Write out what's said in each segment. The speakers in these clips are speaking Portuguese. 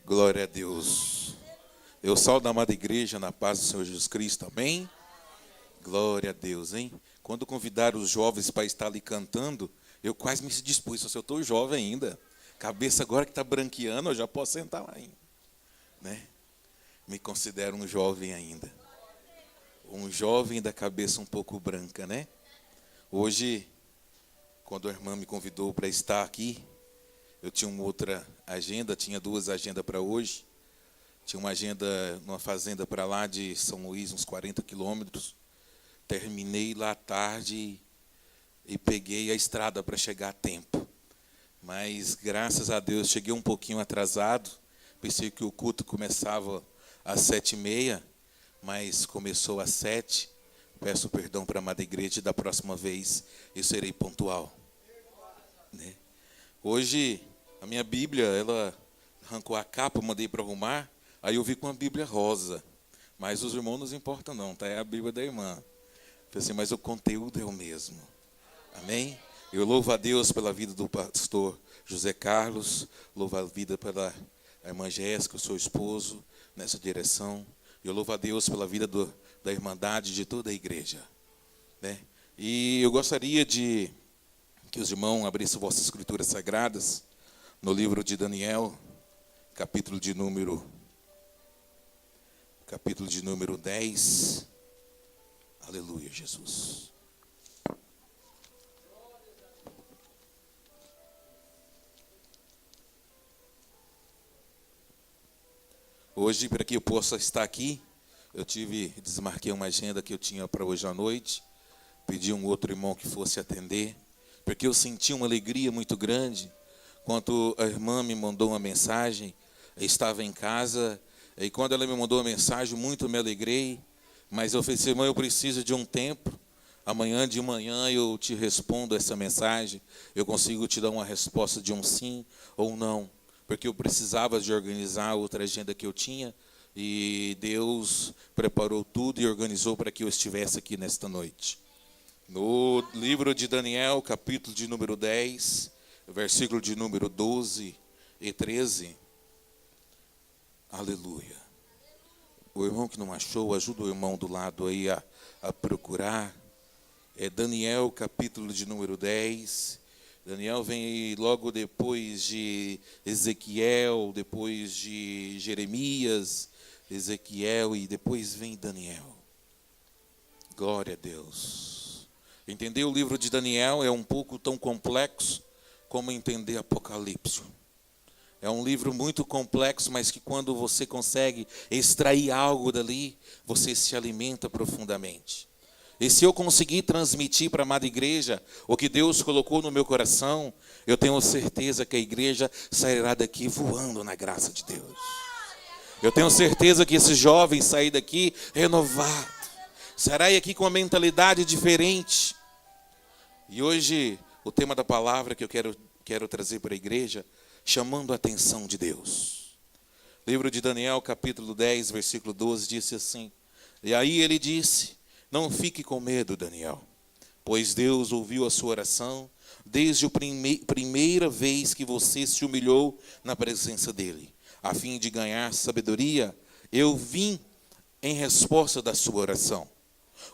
Glória a Deus. Eu saúdo a amada igreja na paz do Senhor Jesus Cristo, amém? Glória a Deus, hein? Quando convidaram os jovens para estar ali cantando, eu quase me dispus, se eu estou jovem ainda. Cabeça agora que está branqueando, eu já posso sentar lá ainda. Né? Me considero um jovem ainda. Um jovem da cabeça um pouco branca, né? Hoje, quando a irmã me convidou para estar aqui, eu tinha uma outra agenda, tinha duas agendas para hoje. Tinha uma agenda numa fazenda para lá de São Luís, uns 40 quilômetros. Terminei lá à tarde e peguei a estrada para chegar a tempo. Mas, graças a Deus, cheguei um pouquinho atrasado. Pensei que o culto começava às 7h30, mas começou às 7h. Peço perdão para a amada igreja, da próxima vez eu serei pontual. Né? Hoje, a minha Bíblia, ela arrancou a capa, mandei para arrumar, aí eu vi com a Bíblia rosa. Mas os irmãos não importam não, tá? É a Bíblia da irmã. Falei assim, mas o conteúdo é o mesmo. Amém? Eu louvo a Deus pela vida do pastor José Carlos, louvo a vida pela irmã Jéssica, seu esposo, nessa direção. Eu louvo a Deus pela vida da irmandade de toda a igreja. Né? E eu gostaria de que os irmãos abrissem vossas escrituras sagradas no livro de Daniel, capítulo de número 10. Aleluia, Jesus. Hoje, para que eu possa estar aqui, desmarquei uma agenda que eu tinha para hoje à noite, pedi um outro irmão que fosse atender, porque eu senti uma alegria muito grande, quando a irmã me mandou uma mensagem, eu estava em casa, e quando ela me mandou uma mensagem, muito me alegrei, mas eu falei assim, irmã, eu preciso de um tempo, amanhã de manhã eu te respondo essa mensagem, eu consigo te dar uma resposta de um sim ou não, porque eu precisava de organizar outra agenda que eu tinha, e Deus preparou tudo e organizou para que eu estivesse aqui nesta noite. No livro de Daniel, capítulo de número 10, versículo de número 12 e 13. Aleluia. O irmão que não achou, ajuda o irmão do lado aí a procurar. É Daniel, capítulo de número 10. Daniel vem aí logo depois de Ezequiel, depois de Jeremias, Ezequiel e depois vem Daniel. Glória a Deus. Entender o livro de Daniel é um pouco tão complexo como entender Apocalipse. É um livro muito complexo, mas que quando você consegue extrair algo dali, você se alimenta profundamente. E se eu conseguir transmitir para a amada igreja o que Deus colocou no meu coração, eu tenho certeza que a igreja sairá daqui voando na graça de Deus. Eu tenho certeza que esse jovem sair daqui renovado, sairá aqui com uma mentalidade diferente. E hoje, o tema da palavra que eu quero trazer para a igreja, chamando a atenção de Deus. Livro de Daniel, capítulo 10, versículo 12, disse assim, e aí ele disse, não fique com medo, Daniel, pois Deus ouviu a sua oração desde a primeira vez que você se humilhou na presença dele. A fim de ganhar sabedoria, eu vim em resposta da sua oração.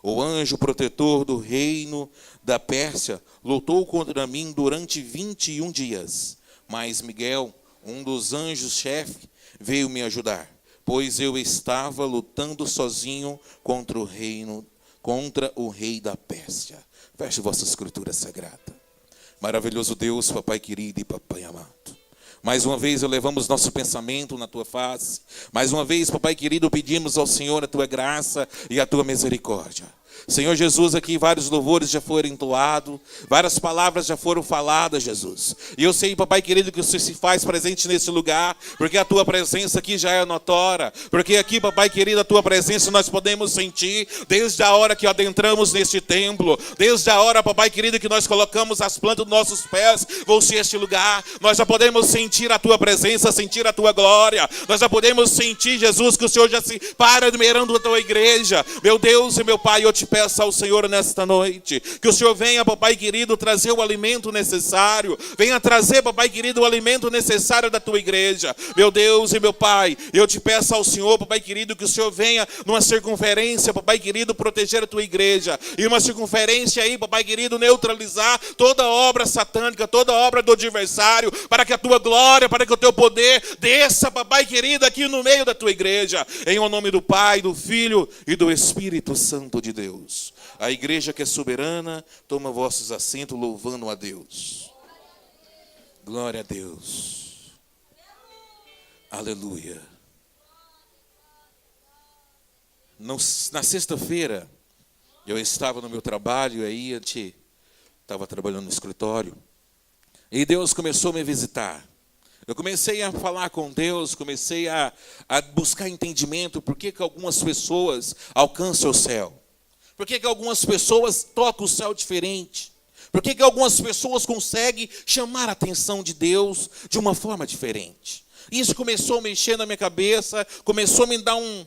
O anjo protetor do reino da Pérsia lutou contra mim durante 21 dias. Mas Miguel, um dos anjos-chefe, veio me ajudar, pois eu estava lutando sozinho contra o rei da Pérsia. Feche vossa escritura sagrada. Maravilhoso Deus, papai querido e papai amado. Mais uma vez elevamos nosso pensamento na tua face. Mais uma vez, papai querido, pedimos ao Senhor a tua graça e a tua misericórdia. Senhor Jesus, aqui vários louvores já foram entoados, várias palavras já foram faladas, Jesus. E eu sei, papai querido, que o Senhor se faz presente nesse lugar, porque a tua presença aqui já é notória. Porque aqui, papai querido, a tua presença nós podemos sentir desde a hora que adentramos neste templo, desde a hora, papai querido, que nós colocamos as plantas dos nossos pés, vão ser este lugar. Nós já podemos sentir a tua presença, sentir a tua glória. Nós já podemos sentir, Jesus, que o Senhor já se para admirando a tua igreja. Meu Deus e meu Pai, eu te te peço ao Senhor nesta noite, que o Senhor venha, papai querido, trazer o alimento necessário. Venha trazer, papai querido, o alimento necessário da tua igreja. Meu Deus e meu Pai, eu te peço ao Senhor, papai querido, que o Senhor venha numa circunferência, papai querido, proteger a tua igreja. E uma circunferência aí, papai querido, neutralizar toda obra satânica, toda obra do adversário, para que a tua glória, para que o teu poder desça, papai querido, aqui no meio da tua igreja. Em o nome do Pai, do Filho e do Espírito Santo de Deus. A igreja que é soberana, toma vossos assentos louvando a Deus. Glória a Deus. Aleluia. Na sexta-feira, eu estava no meu trabalho, aí a gente estava trabalhando no escritório, e Deus começou a me visitar. Eu comecei a falar com Deus, comecei a buscar entendimento, por que algumas pessoas alcançam o céu? Por que algumas pessoas tocam o céu diferente? Por que algumas pessoas conseguem chamar a atenção de Deus de uma forma diferente? Isso começou a mexer na minha cabeça, começou a me dar um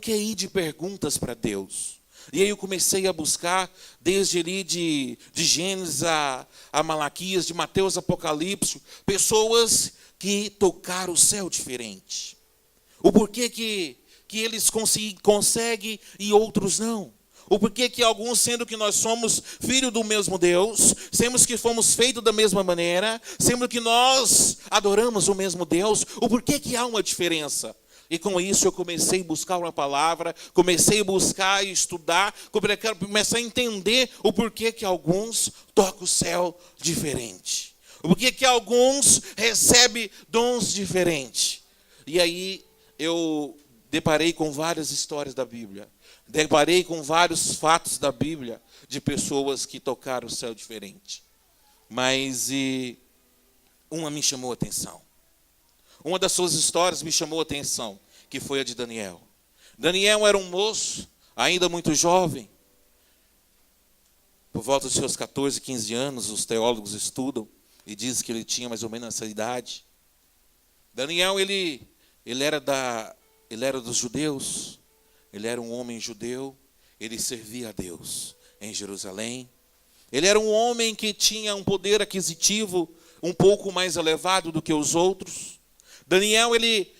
QI de perguntas para Deus. E aí eu comecei a buscar, desde ali de Gênesis a Malaquias, de Mateus, Apocalipse, pessoas que tocaram o céu diferente. O porquê que eles conseguem e outros não. O porquê que alguns, sendo que nós somos filhos do mesmo Deus, sendo que fomos feitos da mesma maneira, sendo que nós adoramos o mesmo Deus, o porquê que há uma diferença? E com isso eu comecei a buscar uma palavra, comecei a buscar e estudar, comecei a entender o porquê que alguns tocam o céu diferente. O porquê que alguns recebem dons diferentes. E aí eu deparei com várias histórias da Bíblia. Deparei com vários fatos da Bíblia de pessoas que tocaram o céu diferente. Mas uma me chamou a atenção. Uma das suas histórias me chamou a atenção, que foi a de Daniel. Daniel era um moço, ainda muito jovem. Por volta dos seus 14, 15 anos, os teólogos estudam e dizem que ele tinha mais ou menos essa idade. Daniel, ele era dos judeus, ele era um homem judeu, ele servia a Deus em Jerusalém. Ele era um homem que tinha um poder aquisitivo um pouco mais elevado do que os outros. Daniel, ele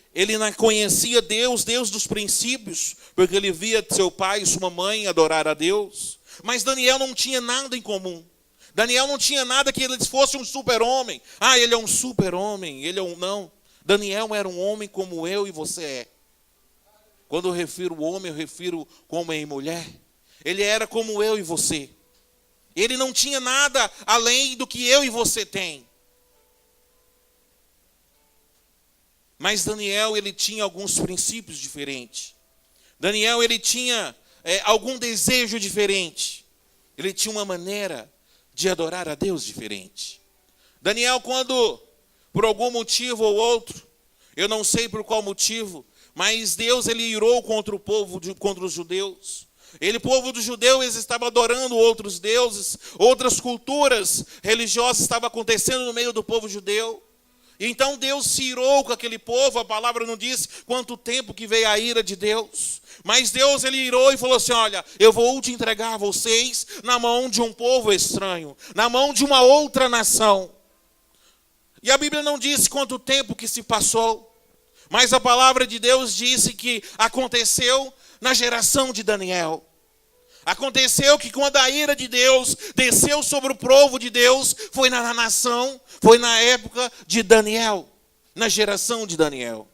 conhecia Deus dos princípios, porque ele via seu pai e sua mãe adorar a Deus. Mas Daniel não tinha nada em comum. Daniel não tinha nada que ele fosse um super-homem. Ele é um super-homem, não. Daniel era um homem como eu e você é. Quando eu refiro homem, eu refiro homem e mulher. Ele era como eu e você. Ele não tinha nada além do que eu e você tem. Mas Daniel, ele tinha alguns princípios diferentes. Daniel, ele tinha algum desejo diferente. Ele tinha uma maneira de adorar a Deus diferente. Daniel, quando, por algum motivo ou outro, eu não sei por qual motivo, mas Deus, ele irou contra o povo, contra os judeus. O povo dos judeus estava adorando outros deuses, outras culturas religiosas estavam acontecendo no meio do povo judeu. Então Deus se irou com aquele povo, a palavra não diz quanto tempo que veio a ira de Deus. Mas Deus, ele irou e falou assim, olha, eu vou te entregar vocês na mão de um povo estranho, na mão de uma outra nação. E a Bíblia não diz quanto tempo que se passou, mas a palavra de Deus disse que aconteceu na geração de Daniel. Aconteceu que quando a ira de Deus desceu sobre o povo de Deus, foi na nação, foi na época de Daniel, na geração de Daniel.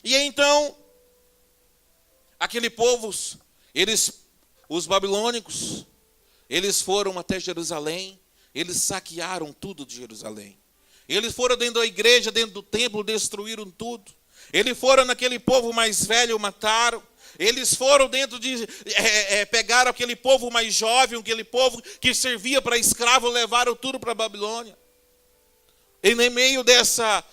E então, aquele povo, os babilônicos, eles foram até Jerusalém, eles saquearam tudo de Jerusalém. Eles foram dentro da igreja, dentro do templo, destruíram tudo. Eles foram naquele povo mais velho, mataram. Eles foram dentro de... pegaram aquele povo mais jovem, aquele povo que servia para escravo, levaram tudo para a Babilônia. E no meio dessa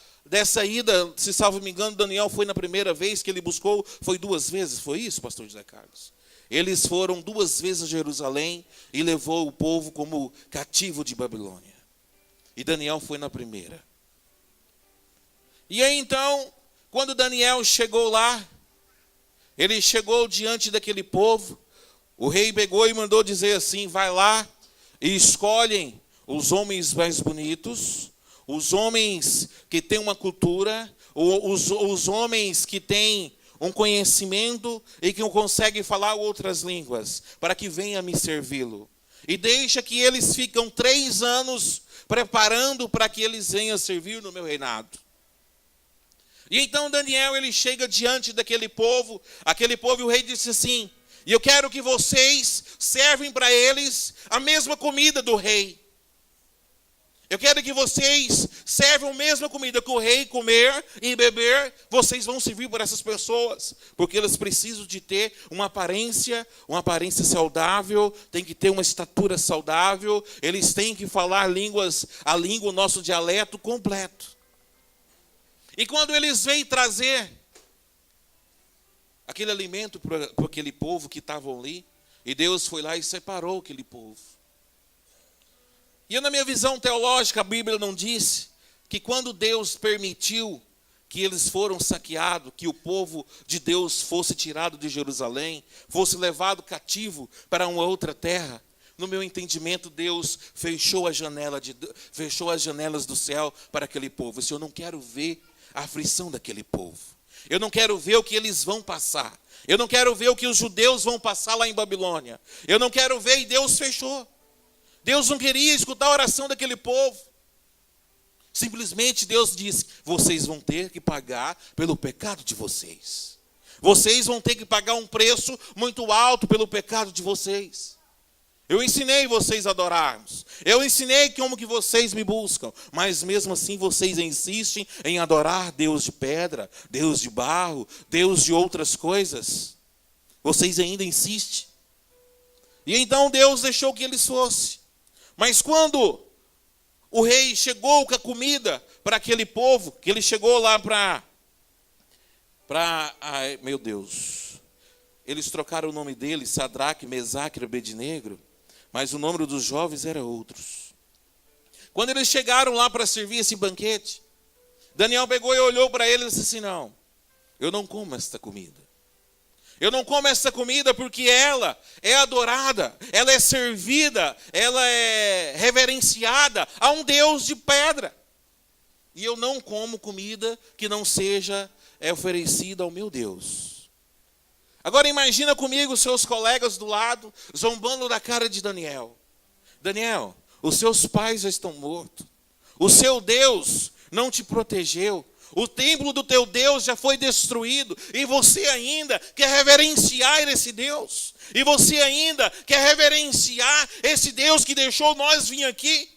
ida, se salvo me engano, Daniel foi na primeira vez que ele buscou, foi 2 vezes, foi isso, pastor José Carlos? Eles foram 2 vezes a Jerusalém e levou o povo como cativo de Babilônia. E Daniel foi na primeira. E aí então, quando Daniel chegou lá, ele chegou diante daquele povo, O rei pegou e mandou dizer assim: vai lá e escolhem os homens mais bonitos, os homens que têm uma cultura, os homens que têm um conhecimento e que conseguem falar outras línguas, para que venha me servi-lo. E deixa que eles ficam 3 anos preparando para que eles venham servir no meu reinado. E então Daniel, ele chega diante daquele povo, e o rei disse assim: e eu quero que vocês servem para eles a mesma comida do rei. Eu quero que vocês servam a mesma comida que o rei comer e beber, vocês vão servir para essas pessoas, porque eles precisam de ter uma aparência saudável, tem que ter uma estatura saudável, eles têm que falar a língua, o nosso dialeto completo. E quando eles vêm trazer aquele alimento para aquele povo que estavam ali, e Deus foi lá e separou aquele povo. E na minha visão teológica, a Bíblia não diz que quando Deus permitiu que eles foram saqueados, que o povo de Deus fosse tirado de Jerusalém, fosse levado cativo para uma outra terra, no meu entendimento, Deus fechou as janelas do céu para aquele povo. Eu não quero ver a aflição daquele povo. Eu não quero ver o que eles vão passar. Eu não quero ver o que os judeus vão passar lá em Babilônia. Eu não quero ver, e Deus fechou. Deus não queria escutar a oração daquele povo. Simplesmente Deus disse: vocês vão ter que pagar pelo pecado de vocês. Vocês vão ter que pagar um preço muito alto pelo pecado de vocês. Eu ensinei vocês a adorarmos. Eu ensinei como que vocês me buscam. Mas mesmo assim vocês insistem em adorar Deus de pedra, Deus de barro, Deus de outras coisas. Vocês ainda insistem. E então Deus deixou que eles fossem. Mas quando o rei chegou com a comida para aquele povo, que ele chegou lá ai, meu Deus, eles trocaram o nome dele, Sadraque, Mesaque e Abednego, mas o nome dos jovens era outros. Quando eles chegaram lá para servir esse banquete, Daniel pegou e olhou para ele e disse assim: não, eu não como esta comida. Eu não como essa comida porque ela é adorada, ela é servida, ela é reverenciada a um Deus de pedra. E eu não como comida que não seja oferecida ao meu Deus. Agora imagina comigo os seus colegas do lado, zombando da cara de Daniel. Daniel, os seus pais já estão mortos. O seu Deus não te protegeu. O templo do teu Deus já foi destruído. E você ainda quer reverenciar esse Deus. E você ainda quer reverenciar esse Deus que deixou nós vir aqui.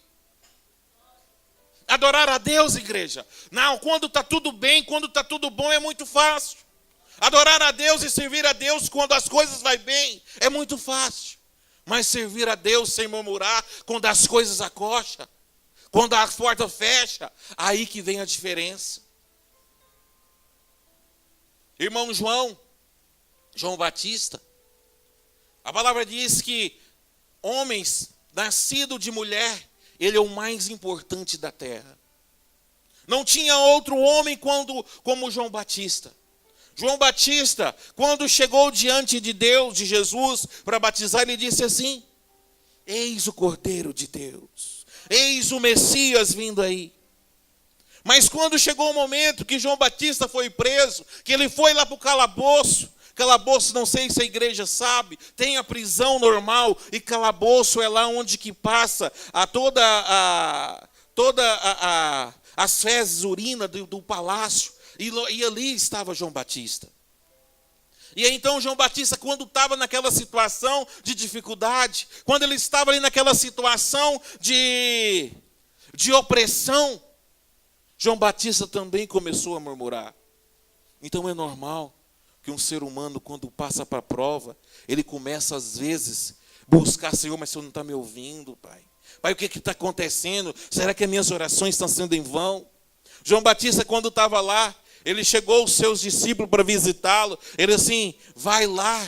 Adorar a Deus, igreja. Não, quando está tudo bem, quando está tudo bom, é muito fácil. Adorar a Deus e servir a Deus quando as coisas vão bem, é muito fácil. Mas servir a Deus sem murmurar, quando as coisas acocham, quando a porta fecha, aí que vem a diferença. Irmão João Batista, a palavra diz que homens nascidos de mulher, ele é o mais importante da terra. Não tinha outro homem como João Batista. João Batista, quando chegou diante de Deus, de Jesus, para batizar, ele disse assim: eis o Cordeiro de Deus, eis o Messias vindo aí. Mas quando chegou o momento que João Batista foi preso, que ele foi lá para o calabouço, não sei se a igreja sabe, tem a prisão normal, e calabouço é lá onde que passa as fezes, urina do palácio, e ali estava João Batista. E então João Batista, quando estava naquela situação de dificuldade, quando ele estava ali naquela situação de opressão, João Batista também começou a murmurar. Então é normal que um ser humano, quando passa para a prova, ele começa às vezes buscar: Senhor, mas o Senhor não está me ouvindo, Pai. Pai, o que está acontecendo? Será que as minhas orações estão sendo em vão? João Batista, quando estava lá, ele chegou os seus discípulos para visitá-lo. Ele assim: vai lá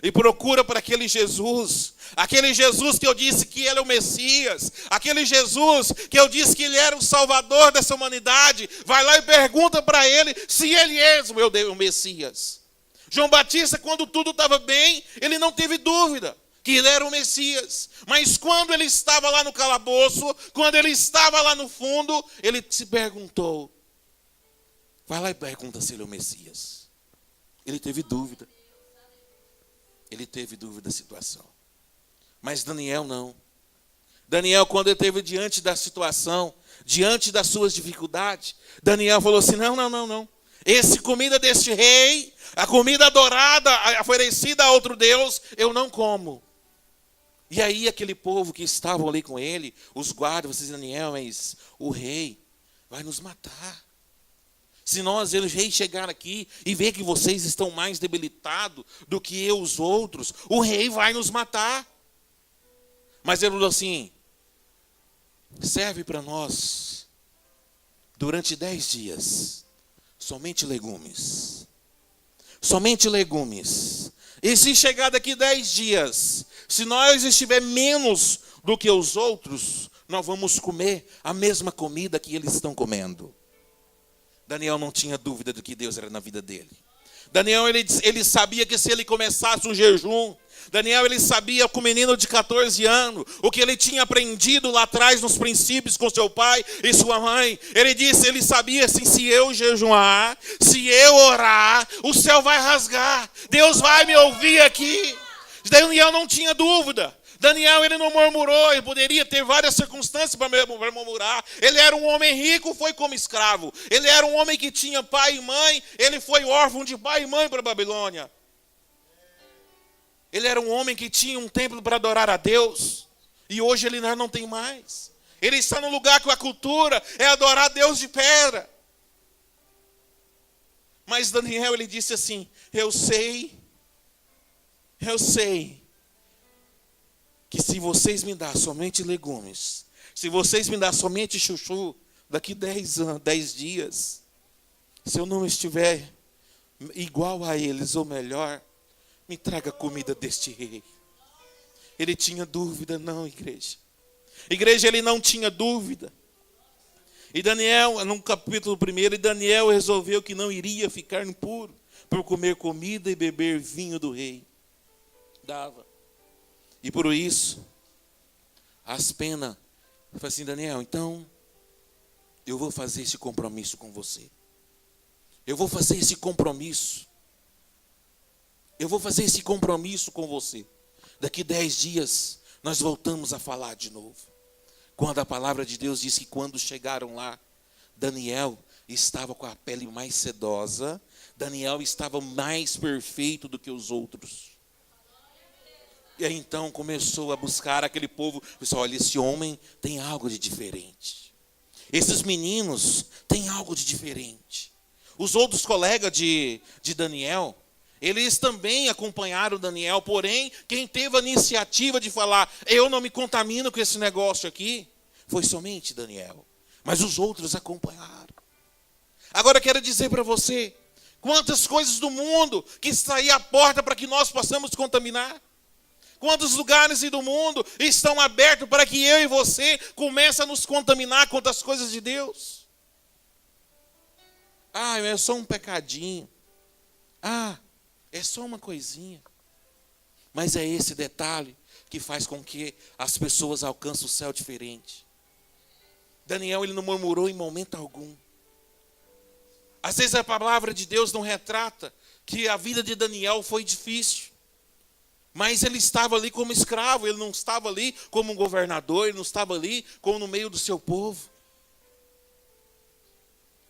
e procura para aquele Jesus que eu disse que ele é o Messias, aquele Jesus que eu disse que ele era o Salvador dessa humanidade. Vai lá e pergunta para ele se ele é o Messias. João Batista, quando tudo estava bem, ele não teve dúvida que ele era o Messias. Mas quando ele estava lá no calabouço, quando ele estava lá no fundo, ele se perguntou. Vai lá e pergunta se ele é o Messias. Ele teve dúvida. Ele teve dúvida da situação. Mas Daniel não. Daniel, quando ele esteve diante da situação, diante das suas dificuldades, Daniel falou assim, não. Esse comida deste rei, a comida adorada, oferecida a outro Deus, eu não como. E aí aquele povo que estavam ali com ele, os guardas, vocês, Daniel, mas o rei vai nos matar. Se nós, o rei, chegar aqui e ver que vocês estão mais debilitados do que eu, os outros, o rei vai nos matar. Mas ele falou assim, serve para nós, durante 10 dias, somente legumes. Somente legumes. E se chegar daqui 10 dias, se nós estiver menos do que os outros, nós vamos comer a mesma comida que eles estão comendo. Daniel não tinha dúvida do que Deus era na vida dele. Daniel, ele sabia que se ele começasse um jejum, Daniel, ele sabia com o menino de 14 anos, o que ele tinha aprendido lá atrás nos princípios com seu pai e sua mãe. Ele sabia assim, se eu jejuar, se eu orar, o céu vai rasgar. Deus vai me ouvir aqui. Daniel não tinha dúvida. Daniel, ele não murmurou, ele poderia ter várias circunstâncias para murmurar. Ele era um homem rico, foi como escravo. Ele era um homem que tinha pai e mãe, ele foi órfão de pai e mãe para a Babilônia. Ele era um homem que tinha um templo para adorar a Deus, e hoje ele não tem mais. Ele está no lugar que a cultura é adorar a Deus de pedra. Mas Daniel, ele disse assim, eu sei, que se vocês me dar somente legumes, se vocês me dar somente chuchu, daqui 10 dias, se eu não estiver igual a eles ou melhor, me traga comida deste rei. Ele tinha dúvida, não, igreja. Igreja, ele não tinha dúvida. E Daniel, no capítulo 1, Daniel resolveu que não iria ficar impuro por comer comida e beber vinho do rei. Dava. E por isso, as penas, eu falei assim, Daniel, então, eu vou fazer esse compromisso com você. Eu vou fazer esse compromisso. Eu vou fazer esse compromisso com você. Daqui 10 dias, nós voltamos a falar de novo. Quando a palavra de Deus diz que quando chegaram lá, Daniel estava com a pele mais sedosa, Daniel estava mais perfeito do que os outros. E aí então começou a buscar aquele povo, pessoal, olha, esse homem tem algo de diferente. Esses meninos têm algo de diferente. Os outros colegas de Daniel, eles também acompanharam Daniel, porém, quem teve a iniciativa de falar, eu não me contamino com esse negócio aqui, foi somente Daniel. Mas os outros acompanharam. Agora eu quero dizer para você, quantas coisas do mundo que está aí à porta para que nós possamos contaminar. Quantos lugares do mundo estão abertos para que eu e você comece a nos contaminar com as coisas de Deus? Ah, é só um pecadinho. Ah, é só uma coisinha. Mas é esse detalhe que faz com que as pessoas alcancem o céu diferente. Daniel, ele não murmurou em momento algum. Às vezes a palavra de Deus não retrata que a vida de Daniel foi difícil. Mas ele estava ali como escravo, ele não estava ali como um governador, ele não estava ali como no meio do seu povo.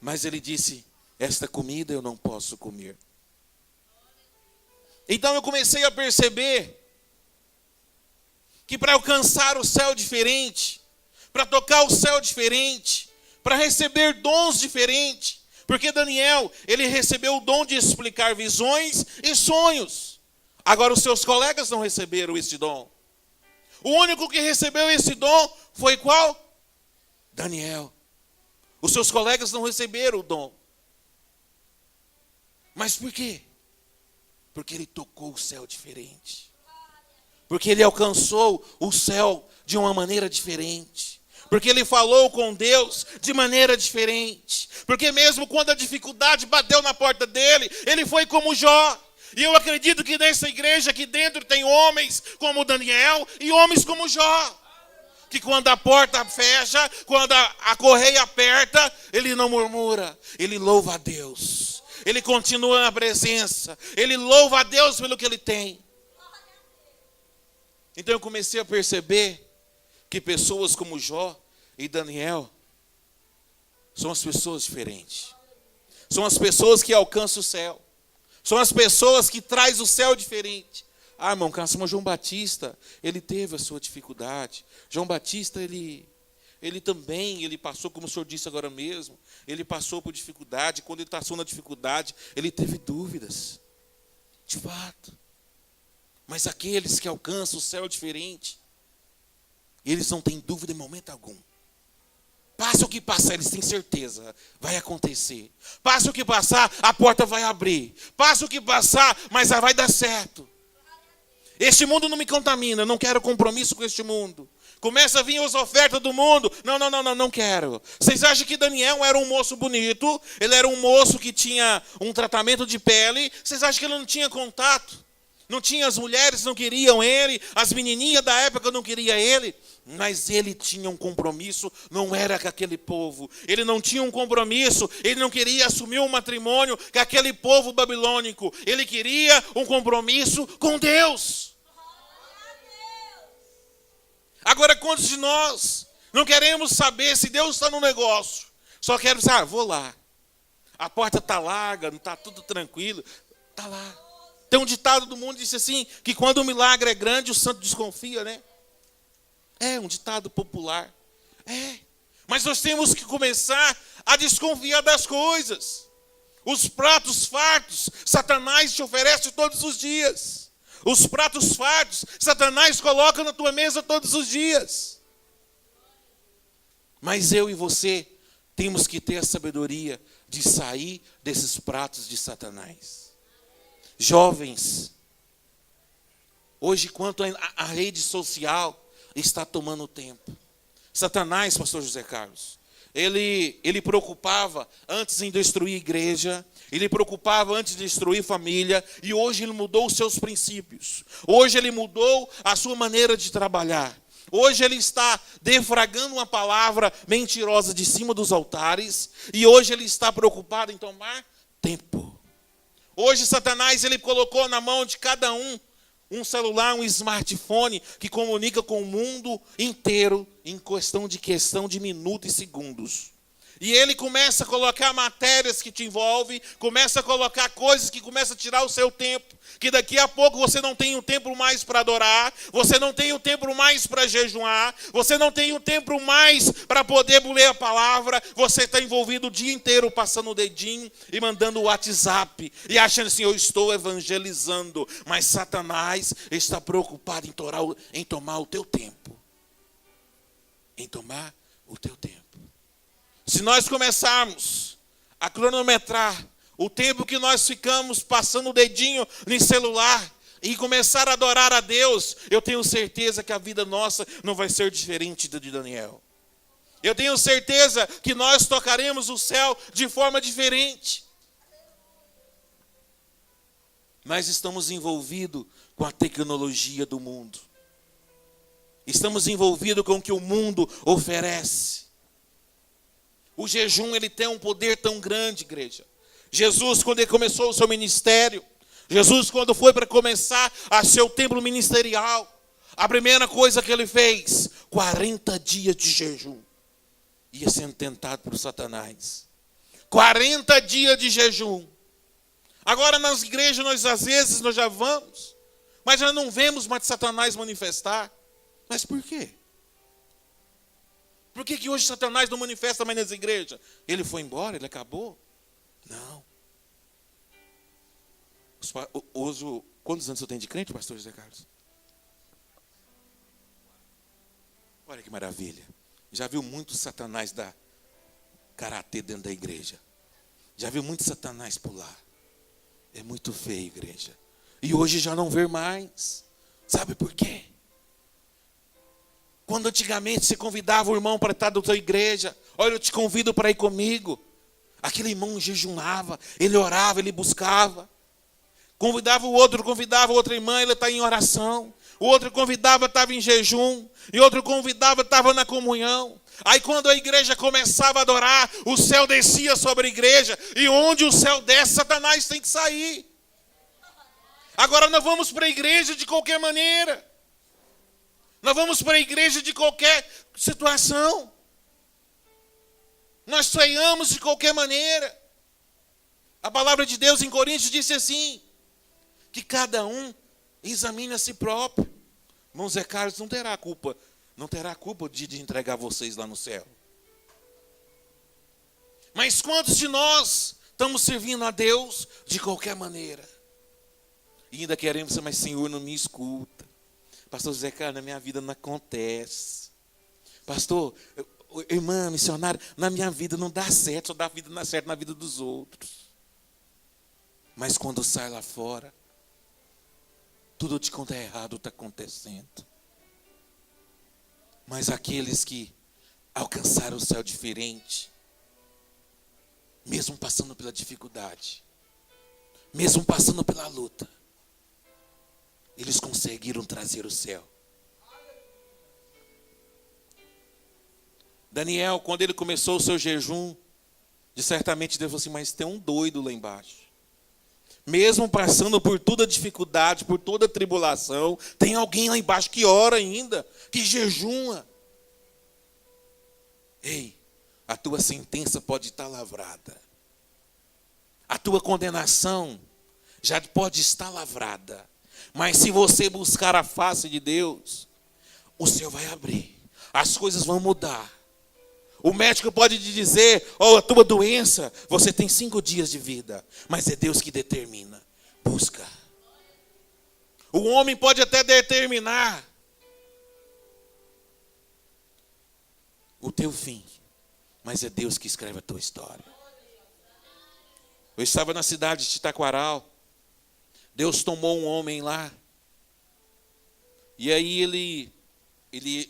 Mas ele disse, esta comida eu não posso comer. Então eu comecei a perceber que para alcançar o céu diferente, para tocar o céu diferente, para receber dons diferentes, porque Daniel, ele recebeu o dom de explicar visões e sonhos. Agora os seus colegas não receberam esse dom. O único que recebeu esse dom foi qual? Daniel. Os seus colegas não receberam o dom. Mas por quê? Porque ele tocou o céu diferente. Porque ele alcançou o céu de uma maneira diferente. Porque ele falou com Deus de maneira diferente. Porque mesmo quando a dificuldade bateu na porta dele, ele foi como Jó. E eu acredito que nessa igreja aqui dentro tem homens como Daniel e homens como Jó. Que quando a porta fecha, quando a correia aperta, ele não murmura, ele louva a Deus. Ele continua na presença, ele louva a Deus pelo que ele tem. Então eu comecei a perceber que pessoas como Jó e Daniel são as pessoas diferentes. São as pessoas que alcançam o céu. São as pessoas que trazem o céu diferente. Ah, irmão, mas João Batista, ele teve a sua dificuldade. João Batista, ele também, ele passou, como o senhor disse agora mesmo, ele passou por dificuldade. Quando ele passou na dificuldade, ele teve dúvidas. De fato. Mas aqueles que alcançam o céu diferente, eles não têm dúvida em momento algum. Passa o que passar, eles têm certeza, vai acontecer. Passa o que passar, a porta vai abrir. Passa o que passar, mas vai dar certo. Este mundo não me contamina, eu não quero compromisso com este mundo. Começa a vir as ofertas do mundo. Não quero. Vocês acham que Daniel era um moço bonito? Ele era um moço que tinha um tratamento de pele? Vocês acham que ele não tinha contato? Não tinha, as mulheres não queriam ele, as menininhas da época não queriam ele? Mas ele tinha um compromisso, não era com aquele povo. Ele não tinha um compromisso, ele não queria assumir um matrimônio com aquele povo babilônico. Ele queria um compromisso com Deus. Agora, quantos de nós não queremos saber se Deus está no negócio? Só quero dizer, vou lá. A porta está larga, não está tudo tranquilo. Está lá. Tem um ditado do mundo que diz assim, que quando o milagre é grande, o santo desconfia, né? É um ditado popular. Mas nós temos que começar a desconfiar das coisas. Os pratos fartos, Satanás te oferece todos os dias. Os pratos fartos, Satanás coloca na tua mesa todos os dias. Mas eu e você temos que ter a sabedoria de sair desses pratos de Satanás. Jovens, hoje quanto a rede social está tomando tempo. Satanás, pastor José Carlos, ele preocupava antes em destruir igreja, ele preocupava antes de destruir família, e hoje ele mudou os seus princípios. Hoje ele mudou a sua maneira de trabalhar. Hoje ele está defragando uma palavra mentirosa de cima dos altares, e hoje ele está preocupado em tomar tempo. Hoje Satanás, ele colocou na mão de cada um celular, um smartphone que comunica com o mundo inteiro em questão de minutos e segundos. E ele começa a colocar matérias que te envolvem, começa a colocar coisas que começam a tirar o seu tempo, que daqui a pouco você não tem o tempo mais para adorar, você não tem o tempo mais para jejuar, você não tem o tempo mais para poder ler a palavra, você está envolvido o dia inteiro passando o dedinho e mandando o WhatsApp, e achando assim, eu estou evangelizando, mas Satanás está preocupado em tomar o teu tempo. Em tomar o teu tempo. Se nós começarmos a cronometrar o tempo que nós ficamos passando o dedinho no celular e começar a adorar a Deus, eu tenho certeza que a vida nossa não vai ser diferente da de Daniel. Eu tenho certeza que nós tocaremos o céu de forma diferente. Mas estamos envolvidos com a tecnologia do mundo. Estamos envolvidos com o que o mundo oferece. O jejum, ele tem um poder tão grande, igreja. Jesus, quando ele começou o seu ministério, Jesus, quando foi para começar a seu templo ministerial, a primeira coisa que ele fez, 40 dias de jejum. Ia sendo tentado por Satanás. 40 dias de jejum. Agora nas igrejas, às vezes, nós já vamos, mas já não vemos mais Satanás manifestar. Mas por quê? Por que hoje Satanás não manifesta mais nas igrejas? Ele foi embora? Ele acabou? Não. Hoje, quantos anos você tem de crente, pastor José Carlos? Olha que maravilha. Já viu muito Satanás dar karatê dentro da igreja. Já viu muito Satanás pular. É muito feio, igreja. E hoje já não vê mais. Sabe por quê? Quando antigamente você convidava o irmão para estar da tua igreja, olha, eu te convido para ir comigo. Aquele irmão jejuava, ele orava, ele buscava. Convidava a outra irmã, ele está em oração. O outro convidava, estava em jejum. E outro convidava, estava na comunhão. Aí quando a igreja começava a adorar, o céu descia sobre a igreja. E onde o céu desce, Satanás tem que sair. Agora nós vamos para a igreja de qualquer maneira. Nós vamos para a igreja de qualquer situação. Nós sonhamos de qualquer maneira. A palavra de Deus em Coríntios disse assim, que cada um examine a si próprio. Irmão Zé Carlos não terá culpa de entregar vocês lá no céu. Mas quantos de nós estamos servindo a Deus de qualquer maneira? E ainda queremos ser, mas Senhor, não me escuta. Pastor Zé Carlos, na minha vida não acontece. Pastor, irmã missionária, na minha vida não dá certo, só dá certo na vida dos outros. Mas quando sai lá fora, tudo de quanto é errado está acontecendo. Mas aqueles que alcançaram o céu diferente, mesmo passando pela dificuldade, mesmo passando pela luta, eles conseguiram trazer o céu. Daniel, quando ele começou o seu jejum, certamente Deus falou assim, mas tem um doido lá embaixo. Mesmo passando por toda dificuldade, por toda tribulação, tem alguém lá embaixo que ora ainda, que jejuma. Ei, a tua sentença pode estar lavrada. A tua condenação já pode estar lavrada. Mas se você buscar a face de Deus, o céu vai abrir. As coisas vão mudar. O médico pode te dizer, a tua doença, você tem 5 dias de vida. Mas é Deus que determina. Busca. O homem pode até determinar o teu fim. Mas é Deus que escreve a tua história. Eu estava na cidade de Taquaral. Deus tomou um homem lá. E aí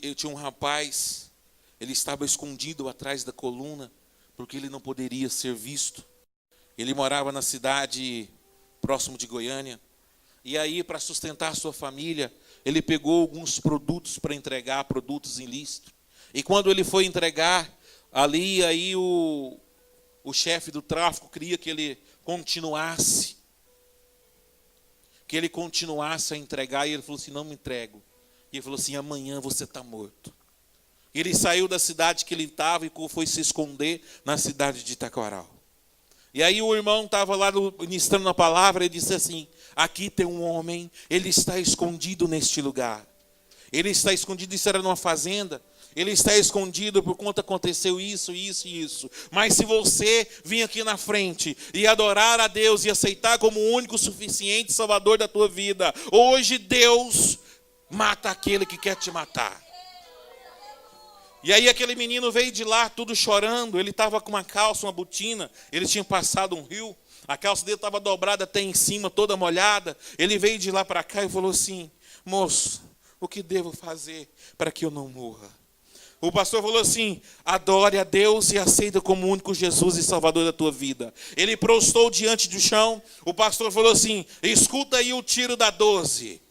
eu tinha um rapaz. Ele estava escondido atrás da coluna, porque ele não poderia ser visto. Ele morava na cidade próximo de Goiânia. E aí, para sustentar a sua família, ele pegou alguns produtos para entregar, produtos ilícitos. E quando ele foi entregar, ali aí o chefe do tráfico queria que ele continuasse. Que ele continuasse a entregar. E ele falou assim, não me entrego. E ele falou assim, amanhã você está morto. Ele saiu da cidade que ele estava e foi se esconder na cidade de Taquaral. E aí o irmão estava lá ministrando a palavra e disse assim, aqui tem um homem, ele está escondido neste lugar. Ele está escondido, isso era numa fazenda. Ele está escondido por conta aconteceu isso, isso e isso. Mas se você vir aqui na frente e adorar a Deus e aceitar como o único suficiente salvador da tua vida, hoje Deus mata aquele que quer te matar. E aí aquele menino veio de lá, tudo chorando. Ele estava com uma calça, uma botina. Ele tinha passado um rio. A calça dele estava dobrada até em cima, toda molhada. Ele veio de lá para cá e falou assim, moço, o que devo fazer para que eu não morra? O pastor falou assim, adore a Deus e aceita como único Jesus e Salvador da tua vida. Ele prostou diante do chão. O pastor falou assim, escuta aí o tiro da 12.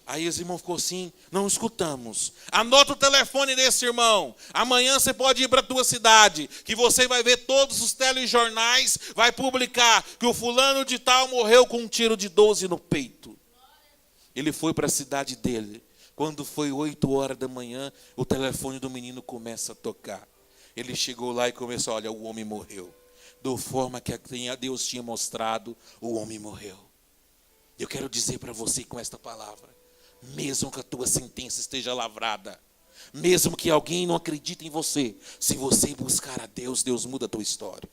Aí os irmãos ficou assim, não escutamos. Anota o telefone desse irmão. Amanhã você pode ir para a tua cidade, que você vai ver todos os telejornais, vai publicar que o fulano de tal morreu com um tiro de 12 no peito. Ele foi para a cidade dele. Quando foi 8 horas da manhã, o telefone do menino começa a tocar. Ele chegou lá e começou, olha, o homem morreu. Da forma que Deus tinha mostrado, o homem morreu. Eu quero dizer para você com esta palavra, mesmo que a tua sentença esteja lavrada, mesmo que alguém não acredite em você, se você buscar a Deus, Deus muda a tua história.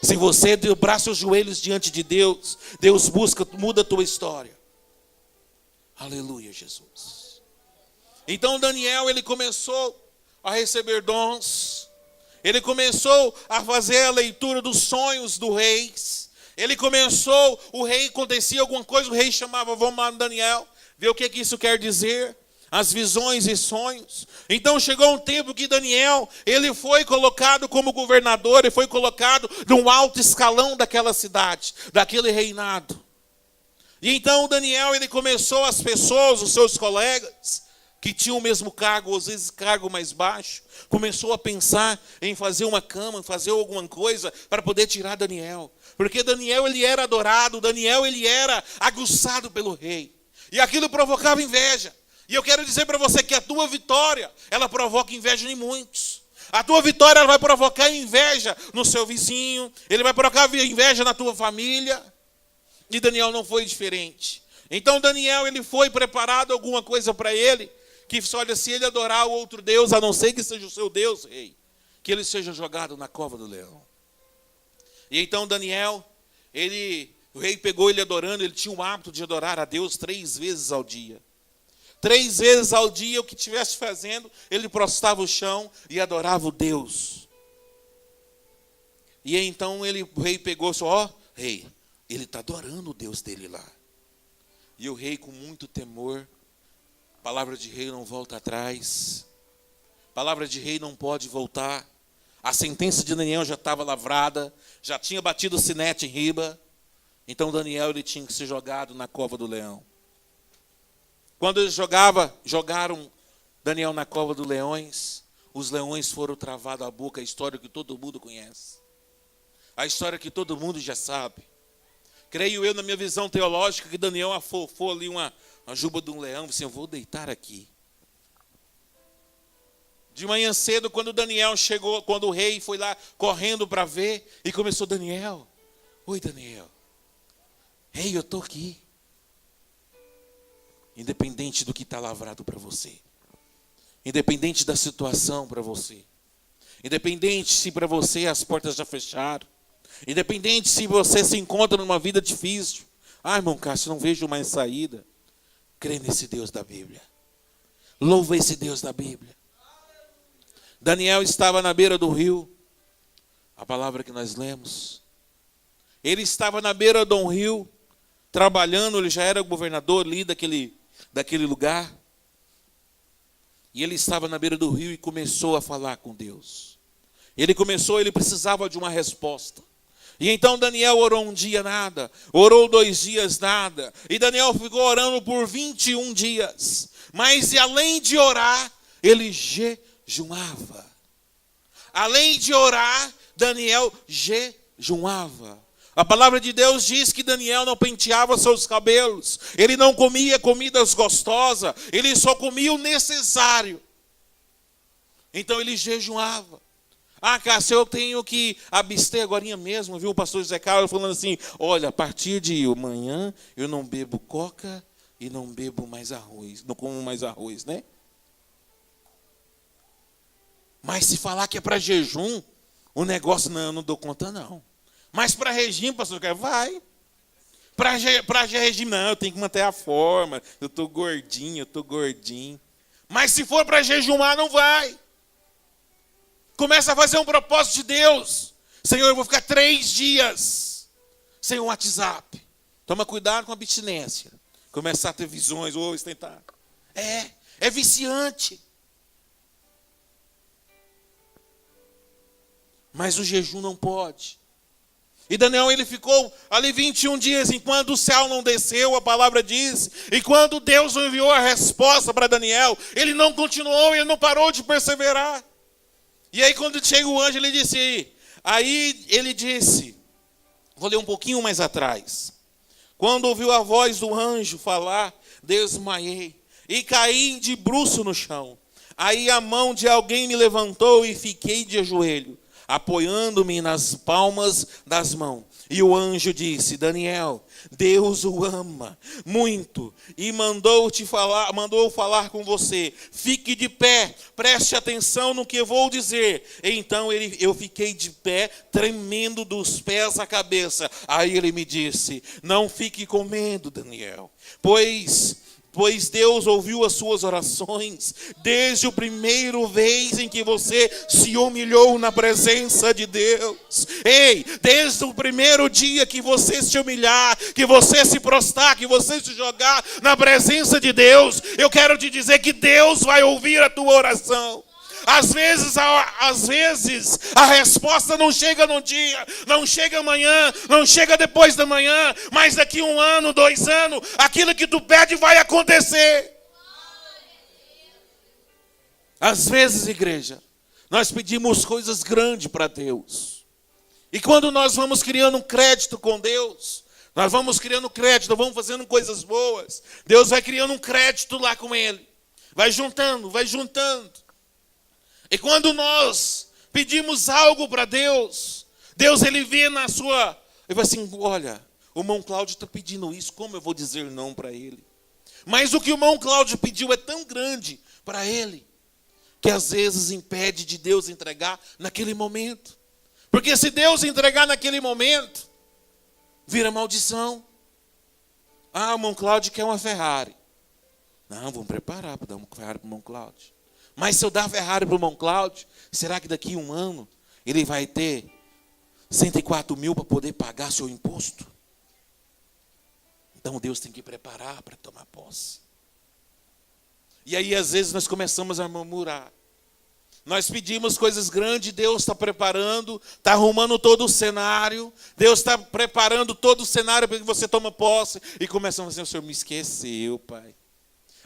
Se você dobrar seus joelhos diante de Deus, Deus muda a tua história. Aleluia, Jesus. Então Daniel, ele começou a receber dons. Ele começou a fazer a leitura dos sonhos do rei. Ele começou, o rei acontecia alguma coisa, o rei chamava, vamos lá Daniel, ver o que isso quer dizer, as visões e sonhos. Então chegou um tempo que Daniel, ele foi colocado como governador, ele foi colocado num alto escalão daquela cidade, daquele reinado. E então Daniel, ele começou, as pessoas, os seus colegas, que tinham o mesmo cargo, às vezes cargo mais baixo, começou a pensar em fazer uma cama, fazer alguma coisa para poder tirar Daniel. Porque Daniel, ele era adorado, Daniel, ele era aguçado pelo rei. E aquilo provocava inveja. E eu quero dizer para você que a tua vitória, ela provoca inveja em muitos. A tua vitória, ela vai provocar inveja no seu vizinho, ele vai provocar inveja na tua família. E Daniel não foi diferente. Então Daniel, ele foi preparado alguma coisa para ele, que olha, se ele adorar o outro Deus, a não ser que seja o seu Deus, rei, que ele seja jogado na cova do leão. E então Daniel, o rei pegou ele adorando, ele tinha o hábito de adorar a Deus 3 vezes ao dia. 3 vezes ao dia, o que estivesse fazendo, ele prostrava o chão e adorava o Deus. E então o rei pegou, rei, ele está adorando o Deus dele lá. E o rei, com muito temor, palavra de rei não volta atrás, palavra de rei não pode voltar. A sentença de Daniel já estava lavrada, já tinha batido o sinete em riba. Então Daniel, ele tinha que ser jogado na cova do leão. Quando eles jogaram Daniel na cova dos leões, os leões foram travados a boca, a história que todo mundo conhece. A história que todo mundo já sabe. Creio eu, na minha visão teológica, que Daniel afofou ali uma juba de um leão, disse, eu vou deitar aqui. De manhã cedo, quando Daniel chegou, quando o rei foi lá correndo para ver, e começou, Daniel, oi Daniel, rei, eu estou aqui. Independente do que está lavrado para você, independente da situação para você, independente se para você as portas já fecharam, independente se você se encontra numa vida difícil, irmão Cássio, não vejo mais saída, crê nesse Deus da Bíblia, louva esse Deus da Bíblia. Daniel estava na beira do rio, a palavra que nós lemos, ele estava na beira de um rio, trabalhando, ele já era governador ali daquele lugar, e ele estava na beira do rio e começou a falar com Deus. Ele precisava de uma resposta. E então Daniel orou um dia nada, orou 2 dias nada, e Daniel ficou orando por 21 dias. Mas e além de orar, ele jejuava. Além de orar, Daniel jejuava. A palavra de Deus diz que Daniel não penteava seus cabelos, ele não comia comidas gostosas, ele só comia o necessário. Então ele jejuava. Cássio, eu tenho que abster agora mesmo, viu o pastor José Carlos falando assim, olha, a partir de amanhã eu não bebo coca e não bebo mais arroz, não como mais arroz, né? Mas se falar que é para jejum, o negócio, não, eu não dou conta não. Mas para regime, pastor, vai. Para regime, não, eu tenho que manter a forma, eu estou gordinho. Mas se for para jejumar, não vai. Começa a fazer um propósito de Deus. Senhor, eu vou ficar 3 dias sem o WhatsApp. Toma cuidado com a abstinência. Começar a ter visões, ou tentar. É viciante. Mas o jejum não pode. E Daniel, ele ficou ali 21 dias, enquanto o céu não desceu, a palavra diz, e quando Deus enviou a resposta para Daniel, ele não continuou, ele não parou de perseverar. E aí quando chega o anjo, ele disse, vou ler um pouquinho mais atrás. Quando ouviu a voz do anjo falar, desmaiei e caí de bruço no chão. Aí a mão de alguém me levantou e fiquei de joelho, apoiando-me nas palmas das mãos. E o anjo disse, Daniel, Deus o ama muito e mandou falar com você. Fique de pé, preste atenção no que eu vou dizer. Então eu fiquei de pé, tremendo dos pés à cabeça. Aí ele me disse, não fique com medo, Daniel, pois Deus ouviu as suas orações desde o primeiro vez em que você se humilhou na presença de Deus. Desde o primeiro dia que você se humilhar, que você se prostrar, que você se jogar na presença de Deus, eu quero te dizer que Deus vai ouvir a tua oração. Às vezes a resposta não chega num dia, não chega amanhã, não chega depois da manhã, mas daqui 1 ano, 2 anos, aquilo que tu pede vai acontecer. Às vezes, igreja, nós pedimos coisas grandes para Deus. E quando nós vamos criando um crédito com Deus, nós vamos criando crédito, vamos fazendo coisas boas, Deus vai criando um crédito lá com Ele. Vai juntando, vai juntando. E quando nós pedimos algo para Deus, Deus Ele vê na sua... Ele vai assim, olha, o irmão Cláudio está pedindo isso, como eu vou dizer não para ele? Mas o que o irmão Cláudio pediu é tão grande para ele, que às vezes impede de Deus entregar naquele momento. Porque se Deus entregar naquele momento, vira maldição. Ah, o irmão Cláudio quer uma Ferrari. Não, vamos preparar para dar uma Ferrari para o irmão Cláudio. Mas se eu dar a Ferrari para o irmão Cláudio, será que daqui a 1 ano ele vai ter 104 mil para poder pagar seu imposto? Então Deus tem que preparar para tomar posse. E aí às vezes nós começamos a murmurar. Nós pedimos coisas grandes, Deus está preparando, está arrumando todo o cenário, Deus está preparando todo o cenário para que você tome posse. E começamos a dizer, o Senhor me esqueceu, Pai.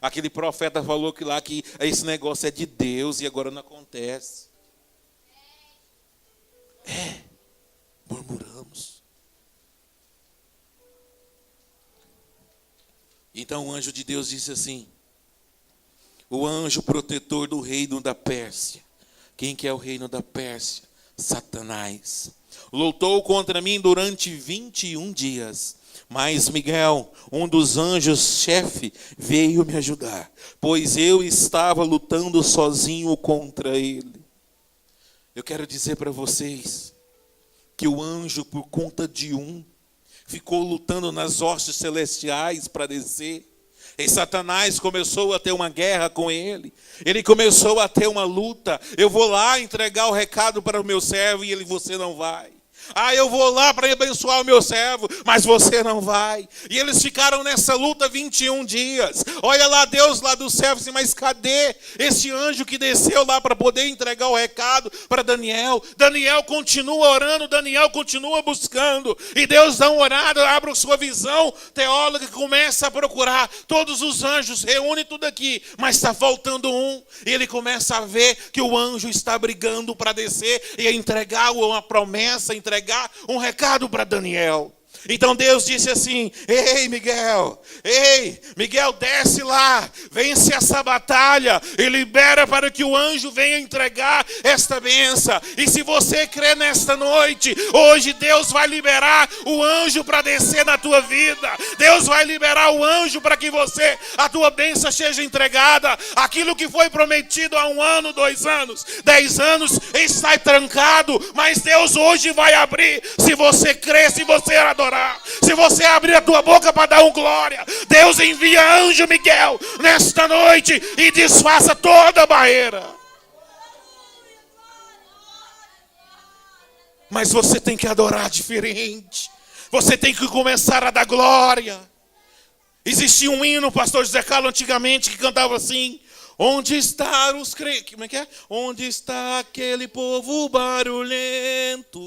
Aquele profeta falou que lá que esse negócio é de Deus e agora não acontece. Murmuramos. Então o anjo de Deus disse assim, o anjo protetor do reino da Pérsia. Quem que é o reino da Pérsia? Satanás. Lutou contra mim durante 21 dias. Mas Miguel, um dos anjos-chefe, veio me ajudar, pois eu estava lutando sozinho contra ele. Eu quero dizer para vocês que o anjo, por conta de ficou lutando nas hostes celestiais para descer. E Satanás começou a ter uma guerra com ele. Ele começou a ter uma luta. Eu vou lá entregar o recado para o meu servo e você não vai. Ah, eu vou lá para abençoar o meu servo, mas você não vai. E eles ficaram nessa luta 21 dias. Olha lá, Deus lá do céu, assim, mas cadê esse anjo que desceu lá para poder entregar o recado para Daniel? Daniel continua orando, Daniel continua buscando. E Deus dá uma orada, abre a sua visão teóloga, começa a procurar. Todos os anjos, reúne tudo aqui, mas está faltando um. E ele começa a ver que o anjo está brigando para descer e entregar uma promessa, entregar um recado para Daniel. Então Deus disse assim, ei Miguel, desce lá, vence essa batalha e libera para que o anjo venha entregar esta bênção. E se você crê nesta noite, hoje Deus vai liberar o anjo para descer na tua vida. Deus vai liberar o anjo para que a tua bênção seja entregada. Aquilo que foi prometido há 1 ano, 2 anos, 10 anos, está trancado, mas Deus hoje vai abrir, se você crer, se você adorar. Se você abrir a tua boca para dar glória, Deus envia anjo Miguel nesta noite e desfaça toda a barreira. Mas você tem que adorar diferente. Você tem que começar a dar glória. Existia um hino, pastor José Carlos, antigamente, que cantava assim: onde está os crentes? Como é que é? Onde está aquele povo barulhento?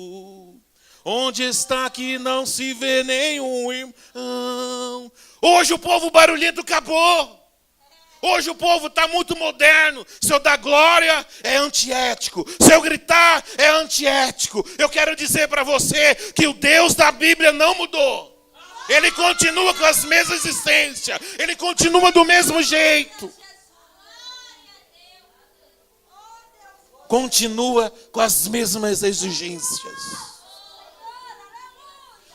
Onde está que não se vê nenhum irmão? Hoje o povo barulhento acabou. Hoje o povo está muito moderno. Se eu dar glória, é antiético. Se eu gritar, é antiético. Eu quero dizer para você que o Deus da Bíblia não mudou. Ele continua com as mesmas existências. Ele continua do mesmo jeito. Continua com as mesmas exigências.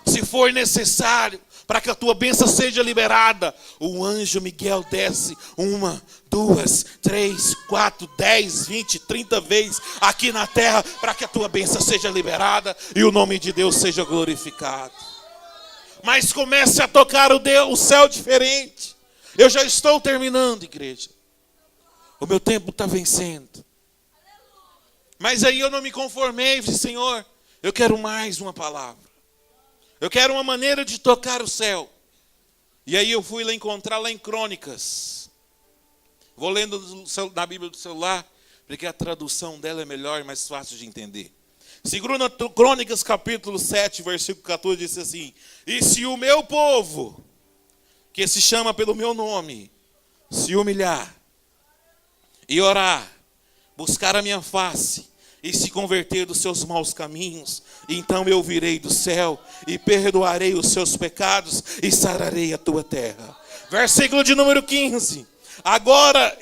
Se for necessário, para que a tua bênção seja liberada, o anjo Miguel desce 1, 2, 3, 4, 10, 20, 30 vezes aqui na terra, para que a tua bênção seja liberada e o nome de Deus seja glorificado. Mas comece a tocar o céu diferente. Eu já estou terminando, igreja. O meu tempo está vencendo. Mas aí eu não me conformei, disse, Senhor, eu quero mais uma palavra. Eu quero uma maneira de tocar o céu. E aí eu fui lá encontrar lá em Crônicas. Vou lendo na Bíblia do celular. porque a tradução dela é melhor e mais fácil de entender. Segundo Crônicas, capítulo 7, versículo 14, diz assim: e se o meu povo, que se chama pelo meu nome, se humilhar e orar, buscar a minha face e se converter dos seus maus caminhos, então eu virei do céu e perdoarei os seus pecados e sararei a tua terra. Versículo de número 15. Agora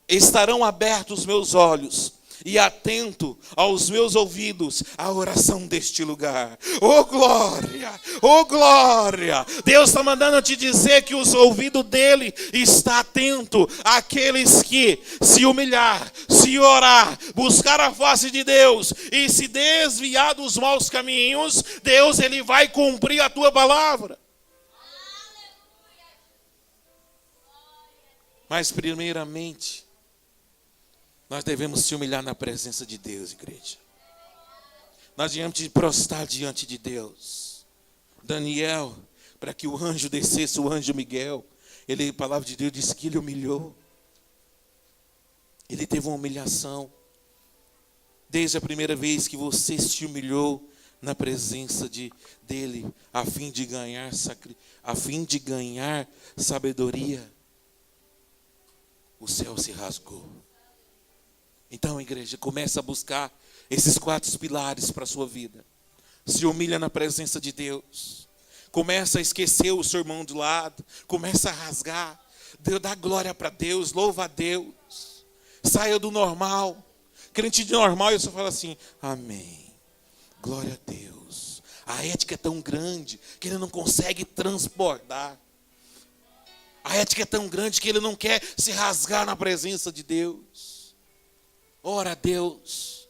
estarão abertos os meus olhos e atento aos meus ouvidos a oração deste lugar. Oh glória, oh glória. Deus está mandando te dizer que os ouvidos dele está atento àqueles que se humilhar, se orar, buscar a face de Deus e se desviar dos maus caminhos. Deus, ele vai cumprir a tua palavra. Mas primeiramente, nós devemos se humilhar na presença de Deus, igreja. Nós devemos te prostrar diante de Deus. Daniel, para que o anjo descesse, o anjo Miguel, a palavra de Deus diz que ele humilhou. Ele teve uma humilhação. Desde a primeira vez que você se humilhou na presença dele, a fim de ganhar sabedoria, o céu se rasgou. Então, igreja, começa a buscar esses 4 pilares para a sua vida. Se humilha na presença de Deus. Começa a esquecer o seu irmão de lado. Começa a rasgar. Dá glória para Deus, louva a Deus. Saia do normal. Crente de normal, eu só falo assim, amém. Glória a Deus. A ética é tão grande que ele não consegue transbordar. A ética é tão grande que ele não quer se rasgar na presença de Deus. Ora a Deus.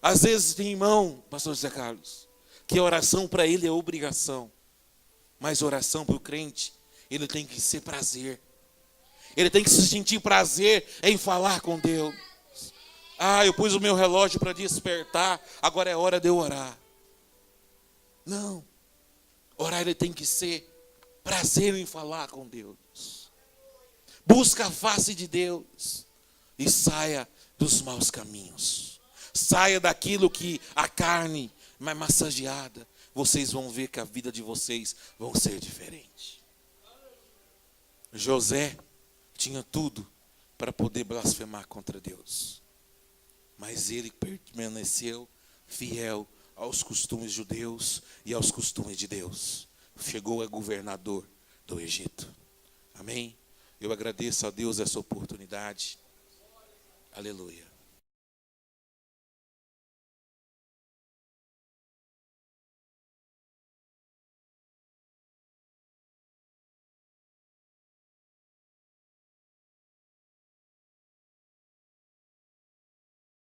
Às vezes tem irmão, pastor José Carlos, que a oração para ele é obrigação. Mas oração para o crente, ele tem que ser prazer. Ele tem que se sentir prazer em falar com Deus. Ah, eu pus o meu relógio para despertar, agora é hora de eu orar. Não. Orar ele tem que ser prazer em falar com Deus. Busca a face de Deus e saia dos maus caminhos. Saia daquilo que a carne mais massageada. Vocês vão ver que a vida de vocês vão ser diferente. José tinha tudo para poder blasfemar contra Deus. Mas ele permaneceu fiel aos costumes judeus e aos costumes de Deus. Chegou a governador do Egito. Amém? Eu agradeço a Deus essa oportunidade. Aleluia.